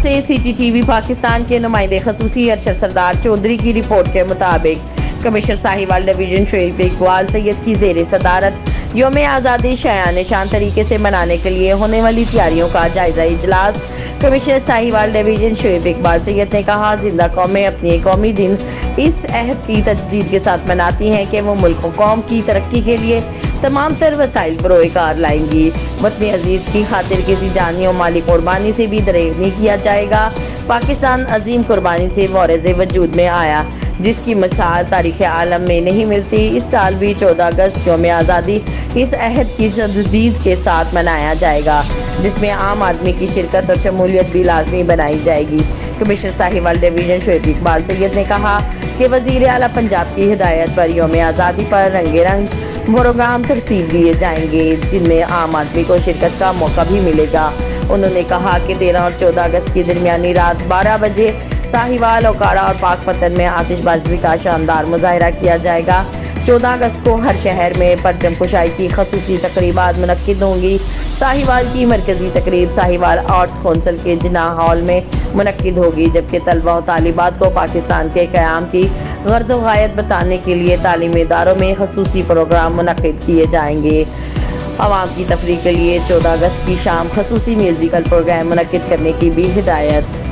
سے C T T V Pakistan کے نمائندے خصوصی ارشد سردار چودھری کی رپورٹ کے مطابق کمشنر ساہیوال ڈویژن شعیب اقبال سید کی زیر صدارت یوم آزادی شایان شان طریقے سے منانے کے لیے ہونے والی تیاریوں کا جائزہ اجلاس۔ کمشنر ساہیوال ڈویژن شعیب اقبال سید نے کہا، زندہ قومیں اپنے قومی دن اس عہد کی تجدید کے ساتھ مناتی ہیں کہ وہ ملک و قوم کی ترقی کے لیے تمام تر وسائل بروئے کار لائیں گی۔ وطن عزیز کی خاطر کسی جانی و مالی قربانی سے بھی دریغ نہیں کیا جائے گا۔ پاکستان عظیم قربانی سے وارث وجود میں آیا، جس کی مثال تاریخ عالم میں نہیں ملتی۔ اس سال بھی 14 اگست یوم آزادی اس عہد کی تجدید کے ساتھ منایا جائے گا، جس میں عام آدمی کی شرکت اور شمولیت بھی لازمی بنائی جائے گی۔ کمشنر ساہیوال ڈویژن شعیب اقبال سید نے کہا کہ وزیر اعلیٰ پنجاب کی ہدایت پر یوم آزادی پر رنگ رنگ پروگرام ترتیب دیے جائیں گے، جن میں عام آدمی کو شرکت کا موقع بھی ملے گا۔ انہوں نے کہا کہ 13 اور 14 اگست کی درمیانی رات 12 بجے ساہیوال، اوکارا اور پاک پتن میں آتش بازی کا شاندار مظاہرہ کیا جائے گا۔ 14 اگست کو ہر شہر میں پرچم کشائی کی خصوصی تقریبات منعقد ہوں گی۔ ساہیوال کی مرکزی تقریب ساہیوال آرٹس کونسل کے جناح ہال میں منعقد ہوگی، جبکہ طلبہ و طالبات کو پاکستان کے قیام کی غرض و غایت بتانے کے لیے تعلیمی اداروں میں خصوصی پروگرام منعقد کیے جائیں گے۔ عوام کی تفریح کے لیے 14 اگست کی شام خصوصی میوزیکل پروگرام منعقد کرنے کی بھی ہدایت۔